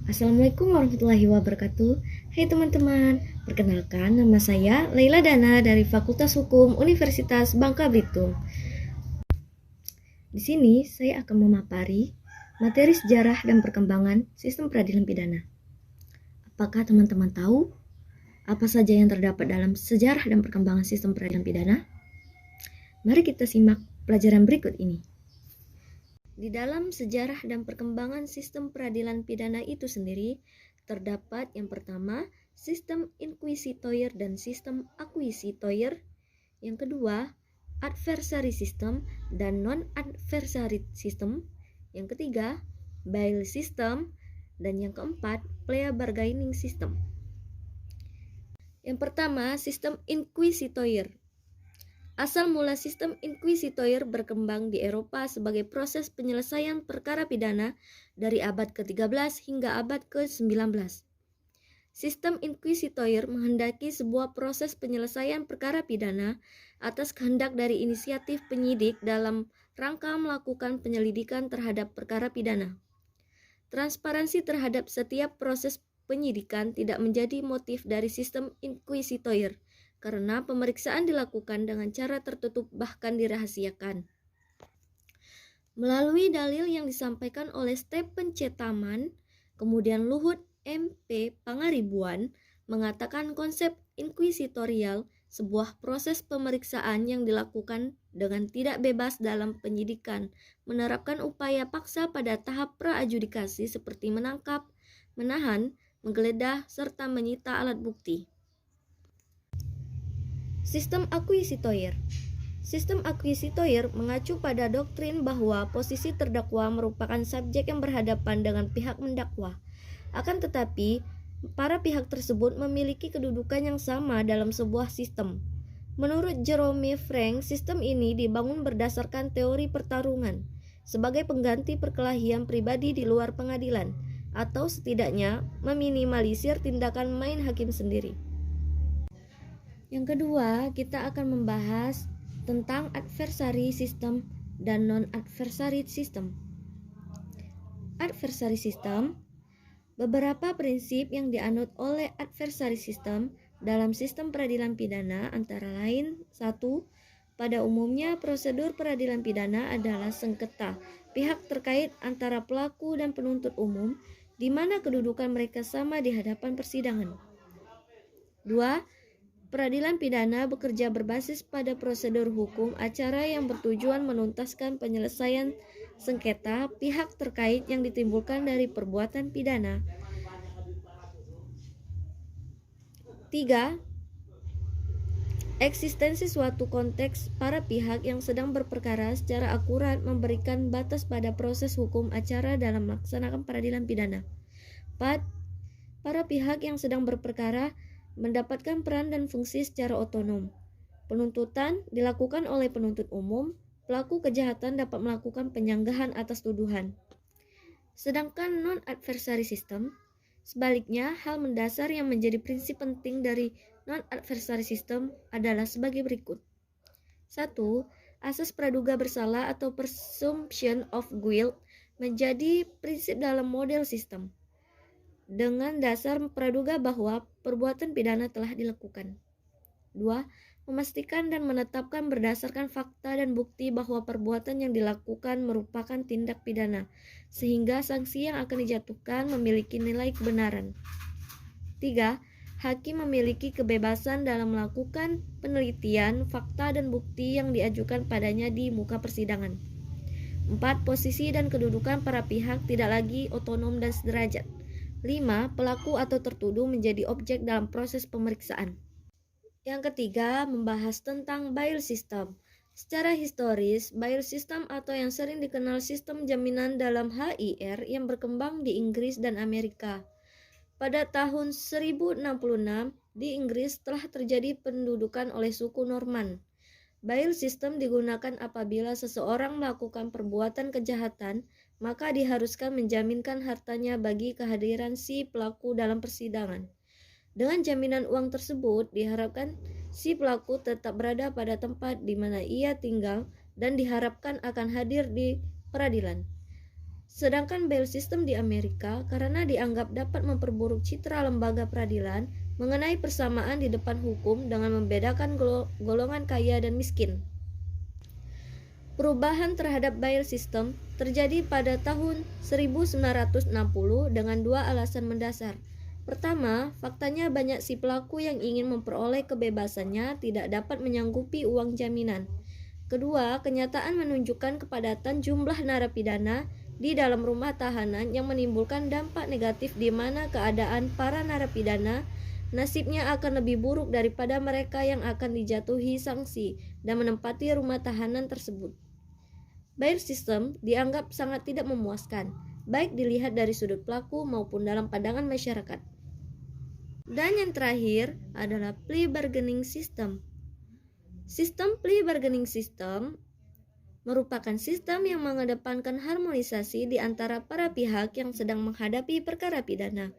Assalamualaikum warahmatullahi wabarakatuh. Hai teman-teman, perkenalkan nama saya Laila Dana dari Fakultas Hukum Universitas Bangka Belitung. Di sini saya akan memapari materi sejarah dan perkembangan sistem peradilan pidana. Apakah teman-teman tahu apa saja yang terdapat dalam sejarah dan perkembangan sistem peradilan pidana? Mari kita simak pelajaran berikut ini. Di dalam sejarah dan perkembangan sistem peradilan pidana itu sendiri, terdapat yang pertama, sistem inquisitoire dan sistem acquisitoire. Yang kedua, adversary system dan non-adversary system. Yang ketiga, bail system. Dan yang keempat, plea bargaining system. Yang pertama, sistem inquisitoire. Asal mula sistem inquisitoire berkembang di Eropa sebagai proses penyelesaian perkara pidana dari abad ke-13 hingga abad ke-19. Sistem inquisitoire menghendaki sebuah proses penyelesaian perkara pidana atas kehendak dari inisiatif penyidik dalam rangka melakukan penyelidikan terhadap perkara pidana. Transparansi terhadap setiap proses penyidikan tidak menjadi motif dari sistem inquisitoire, karena pemeriksaan dilakukan dengan cara tertutup bahkan dirahasiakan. Melalui dalil yang disampaikan oleh Stephen C. Taman, kemudian Luhut M.P. Pangaribuan, mengatakan konsep inquisitorial, sebuah proses pemeriksaan yang dilakukan dengan tidak bebas dalam penyidikan, menerapkan upaya paksa pada tahap pra-adjudikasi seperti menangkap, menahan, menggeledah, serta menyita alat bukti. Sistem acquisitoire. Sistem acquisitoire mengacu pada doktrin bahwa posisi terdakwa merupakan subjek yang berhadapan dengan pihak mendakwa. Akan tetapi, para pihak tersebut memiliki kedudukan yang sama dalam sebuah sistem. Menurut Jerome Frank, sistem ini dibangun berdasarkan teori pertarungan sebagai pengganti perkelahian pribadi di luar pengadilan, atau setidaknya meminimalisir tindakan main hakim sendiri. Yang kedua, kita akan membahas tentang adversary system dan non-adversary system. Adversary system, beberapa prinsip yang dianut oleh adversary system dalam sistem peradilan pidana antara lain: 1. Pada umumnya, prosedur peradilan pidana adalah sengketa pihak terkait antara pelaku dan penuntut umum, di mana kedudukan mereka sama di hadapan persidangan. 2. Peradilan pidana bekerja berbasis pada prosedur hukum acara yang bertujuan menuntaskan penyelesaian sengketa pihak terkait yang ditimbulkan dari perbuatan pidana. 3. Eksistensi suatu konteks para pihak yang sedang berperkara secara akurat memberikan batas pada proses hukum acara dalam melaksanakan peradilan pidana. 4. Para pihak yang sedang berperkara mendapatkan peran dan fungsi secara otonom. Penuntutan dilakukan oleh penuntut umum, pelaku kejahatan dapat melakukan penyanggahan atas tuduhan. Sedangkan non-adversary system, sebaliknya, hal mendasar yang menjadi prinsip penting dari non-adversary system adalah sebagai berikut. 1. Asas praduga bersalah atau presumption of guilt menjadi prinsip dalam model sistem, dengan dasar praduga bahwa perbuatan pidana telah dilakukan. 2. Memastikan dan menetapkan berdasarkan fakta dan bukti bahwa perbuatan yang dilakukan merupakan tindak pidana, sehingga sanksi yang akan dijatuhkan memiliki nilai kebenaran. 3. Hakim memiliki kebebasan dalam melakukan penelitian, fakta dan bukti yang diajukan padanya di muka persidangan. 4. Posisi dan kedudukan para pihak tidak lagi otonom dan sederajat. 5. Pelaku atau tertuduh menjadi objek dalam proses pemeriksaan. Yang ketiga, membahas tentang bail system. Secara historis, bail system atau yang sering dikenal sistem jaminan dalam HIR yang berkembang di Inggris dan Amerika. Pada tahun 1066, di Inggris telah terjadi pendudukan oleh suku Norman. Bail system digunakan apabila seseorang melakukan perbuatan kejahatan, maka diharuskan menjaminkan hartanya bagi kehadiran si pelaku dalam persidangan. Dengan jaminan uang tersebut, diharapkan si pelaku tetap berada pada tempat di mana ia tinggal dan diharapkan akan hadir di peradilan. Sedangkan bail system di Amerika karena dianggap dapat memperburuk citra lembaga peradilan mengenai persamaan di depan hukum dengan membedakan golongan kaya dan miskin. Perubahan terhadap bail system terjadi pada tahun 1960 dengan dua alasan mendasar. Pertama, faktanya banyak si pelaku yang ingin memperoleh kebebasannya tidak dapat menyanggupi uang jaminan. Kedua, kenyataan menunjukkan kepadatan jumlah narapidana di dalam rumah tahanan yang menimbulkan dampak negatif di mana keadaan para narapidana nasibnya akan lebih buruk daripada mereka yang akan dijatuhi sanksi dan menempati rumah tahanan tersebut. Bail system dianggap sangat tidak memuaskan, baik dilihat dari sudut pelaku maupun dalam pandangan masyarakat. Dan yang terakhir adalah plea bargaining system. Sistem plea bargaining system merupakan sistem yang mengedepankan harmonisasi di antara para pihak yang sedang menghadapi perkara pidana.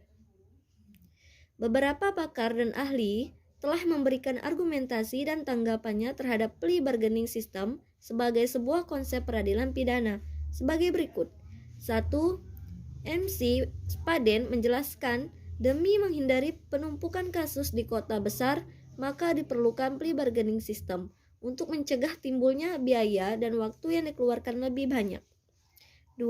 Beberapa pakar dan ahli telah memberikan argumentasi dan tanggapannya terhadap plea bargaining system sebagai sebuah konsep peradilan pidana sebagai berikut. 1. MC Spaden menjelaskan, demi menghindari penumpukan kasus di kota besar, maka diperlukan plea bargaining system untuk mencegah timbulnya biaya dan waktu yang dikeluarkan lebih banyak. 2.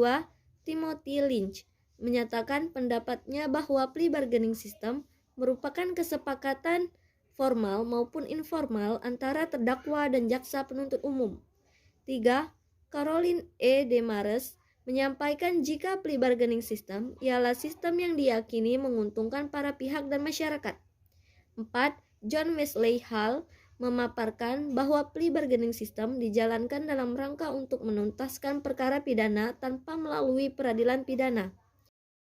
Timothy Lynch menyatakan pendapatnya bahwa plea bargaining system merupakan kesepakatan formal maupun informal antara terdakwa dan jaksa penuntut umum. 3. Caroline E. Demares menyampaikan jika plea bargaining system ialah sistem yang diyakini menguntungkan para pihak dan masyarakat. 4. John Wesley Hall memaparkan bahwa plea bargaining system dijalankan dalam rangka untuk menuntaskan perkara pidana tanpa melalui peradilan pidana.